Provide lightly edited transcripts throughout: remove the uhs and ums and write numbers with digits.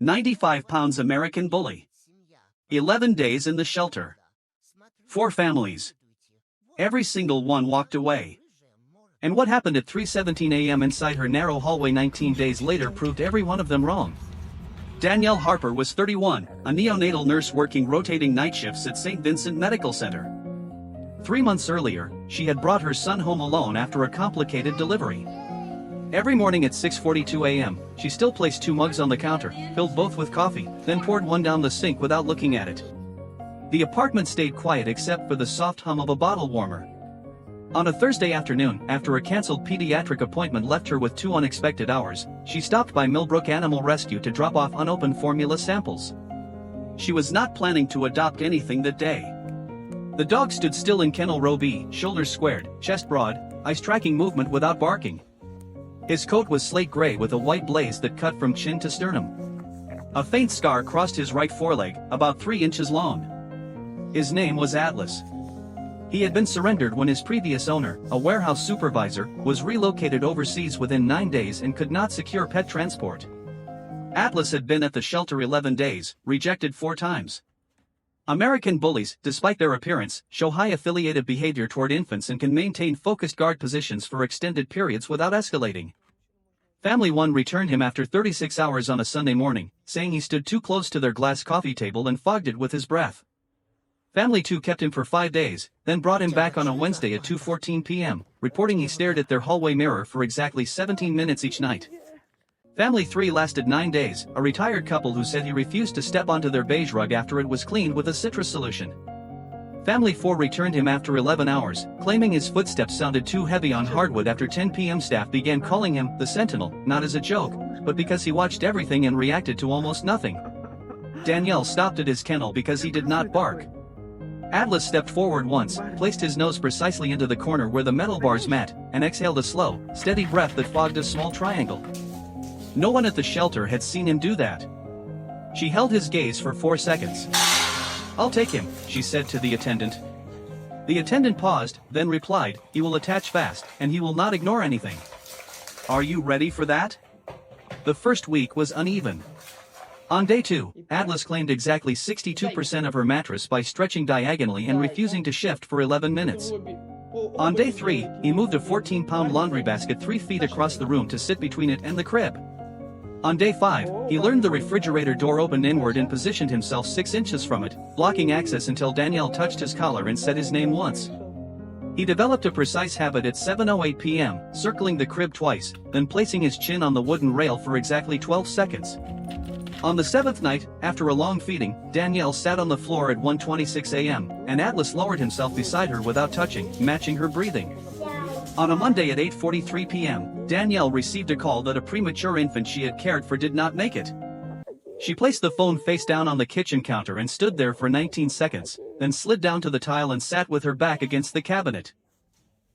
95 pounds American Bully. 11 days in the shelter. 4 families. Every single one walked away. And what happened at 3:17 a.m. inside her narrow hallway 19 days later proved every one of them wrong. Danielle Harper was 31, a neonatal nurse working rotating night shifts at St. Vincent Medical Center. 3 months earlier, she had brought her son home alone after a complicated delivery. Every morning at 6:42 a.m., she still placed 2 mugs on the counter, filled both with coffee, then poured one down the sink without looking at it. The apartment stayed quiet except for the soft hum of a bottle warmer. On a Thursday afternoon, after a cancelled pediatric appointment left her with 2 unexpected hours, she stopped by Millbrook Animal Rescue to drop off unopened formula samples. She was not planning to adopt anything that day. The dog stood still in kennel row B, shoulders squared, chest broad, eyes tracking movement without barking. His coat was slate gray with a white blaze that cut from chin to sternum. A faint scar crossed his right foreleg, about 3 inches long. His name was Atlas. He had been surrendered when his previous owner, a warehouse supervisor, was relocated overseas within 9 days and could not secure pet transport. Atlas had been at the shelter 11 days, rejected 4 times. American bullies, despite their appearance, show high affiliative behavior toward infants and can maintain focused guard positions for extended periods without escalating. Family 1 returned him after 36 hours on a Sunday morning, saying he stood too close to their glass coffee table and fogged it with his breath. Family 2 kept him for 5 days, then brought him back on a Wednesday at 2:14 p.m., reporting he stared at their hallway mirror for exactly 17 minutes each night. Family 3 lasted 9 days, a retired couple who said he refused to step onto their beige rug after it was cleaned with a citrus solution. Family 4 returned him after 11 hours, claiming his footsteps sounded too heavy on hardwood after 10 p.m. Staff began calling him the Sentinel, not as a joke, but because he watched everything and reacted to almost nothing. Danielle stopped at his kennel because he did not bark. Atlas stepped forward once, placed his nose precisely into the corner where the metal bars met, and exhaled a slow, steady breath that fogged a small triangle. No one at the shelter had seen him do that. She held his gaze for 4 seconds. "I'll take him," she said to the attendant. The attendant paused, then replied, "He will attach fast, and he will not ignore anything." Are you ready for that? The first week was uneven. On day 2, Atlas claimed exactly 62% of her mattress by stretching diagonally and refusing to shift for 11 minutes. On day 3, he moved a 14-pound laundry basket 3 feet across the room to sit between it and the crib. On day 5, he learned the refrigerator door opened inward and positioned himself 6 inches from it, blocking access until Danielle touched his collar and said his name once. He developed a precise habit at 7:08 p.m., circling the crib twice, then placing his chin on the wooden rail for exactly 12 seconds. On the 7th night, after a long feeding, Danielle sat on the floor at 1:26 a.m., and Atlas lowered himself beside her without touching, matching her breathing. On a Monday at 8:43 p.m., Danielle received a call that a premature infant she had cared for did not make it. She placed the phone face down on the kitchen counter and stood there for 19 seconds, then slid down to the tile and sat with her back against the cabinet.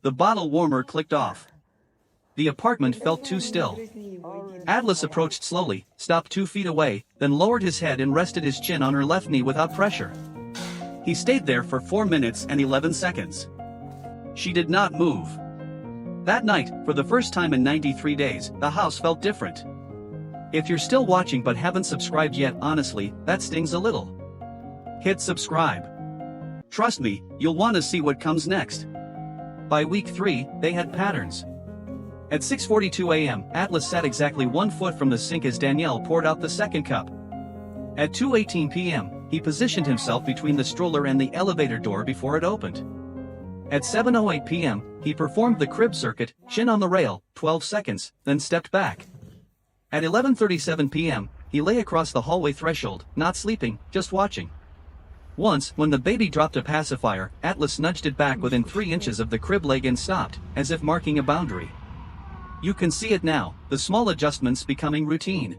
The bottle warmer clicked off. The apartment felt too still. Atlas approached slowly, stopped 2 feet away, then lowered his head and rested his chin on her left knee without pressure. He stayed there for 4 minutes and 11 seconds. She did not move. That night, for the first time in 93 days, the house felt different. If you're still watching but haven't subscribed yet, honestly, that stings a little. Hit subscribe. Trust me, you'll want to see what comes next. By week 3, they had patterns. At 6:42 a.m., Atlas sat exactly 1 foot from the sink as Danielle poured out the second cup. At 2:18 p.m., he positioned himself between the stroller and the elevator door before it opened. At 7:08 p.m., he performed the crib circuit, chin on the rail, 12 seconds, then stepped back. At 11:37 p.m., he lay across the hallway threshold, not sleeping, just watching. Once, when the baby dropped a pacifier, Atlas nudged it back within 3 inches of the crib leg and stopped, as if marking a boundary. You can see it now, the small adjustments becoming routine.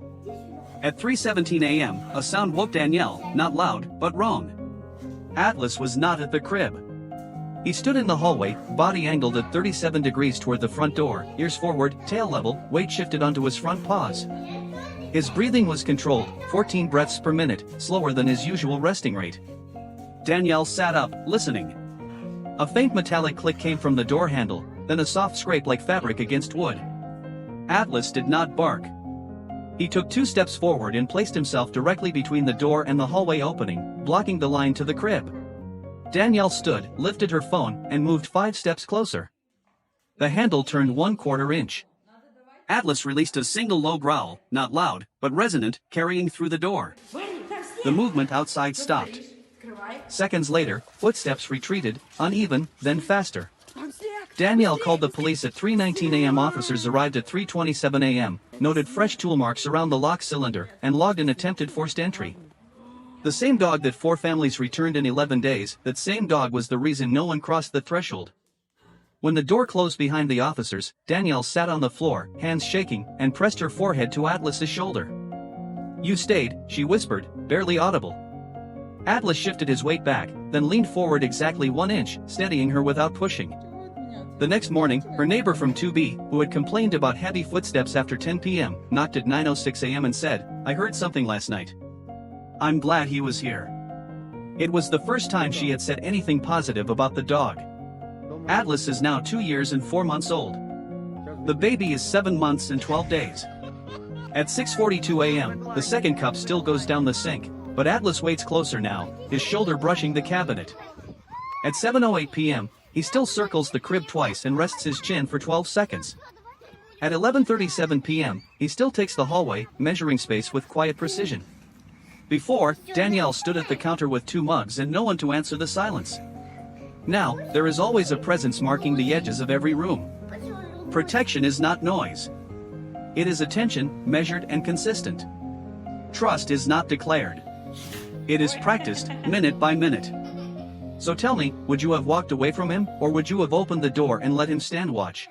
At 3:17 a.m., a sound woke Danielle, not loud, but wrong. Atlas was not at the crib. He stood in the hallway, body angled at 37 degrees toward the front door, ears forward, tail level, weight shifted onto his front paws. His breathing was controlled, 14 breaths per minute, slower than his usual resting rate. Danielle sat up, listening. A faint metallic click came from the door handle, then a soft scrape like fabric against wood. Atlas did not bark. He took 2 steps forward and placed himself directly between the door and the hallway opening, blocking the line to the crib. Danielle stood, lifted her phone, and moved 5 steps closer. The handle turned 1/4 inch. Atlas released a single low growl, not loud, but resonant, carrying through the door. The movement outside stopped. Seconds later, footsteps retreated, uneven, then faster. Danielle called the police at 3:19 a.m. Officers arrived at 3:27 a.m., noted fresh tool marks around the lock cylinder, and logged an attempted forced entry. The same dog that 4 families returned in 11 days, that same dog was the reason no one crossed the threshold. When the door closed behind the officers, Danielle sat on the floor, hands shaking, and pressed her forehead to Atlas's shoulder. "You stayed," she whispered, barely audible. Atlas shifted his weight back, then leaned forward exactly 1 inch, steadying her without pushing. The next morning, her neighbor from 2B, who had complained about heavy footsteps after 10 p.m., knocked at 9:06 a.m. and said, "I heard something last night. I'm glad he was here." It was the first time she had said anything positive about the dog. Atlas is now 2 years and 4 months old. The baby is 7 months and 12 days. At 6:42 a.m., the second cup still goes down the sink, but Atlas waits closer now, his shoulder brushing the cabinet. At 7:08 p.m., he still circles the crib twice and rests his chin for 12 seconds. At 11:37 p.m., he still takes the hallway, measuring space with quiet precision. Before, Danielle stood at the counter with 2 mugs and no one to answer the silence. Now, there is always a presence marking the edges of every room. Protection is not noise. It is attention, measured and consistent. Trust is not declared. It is practiced, minute by minute. So tell me, would you have walked away from him, or would you have opened the door and let him stand watch?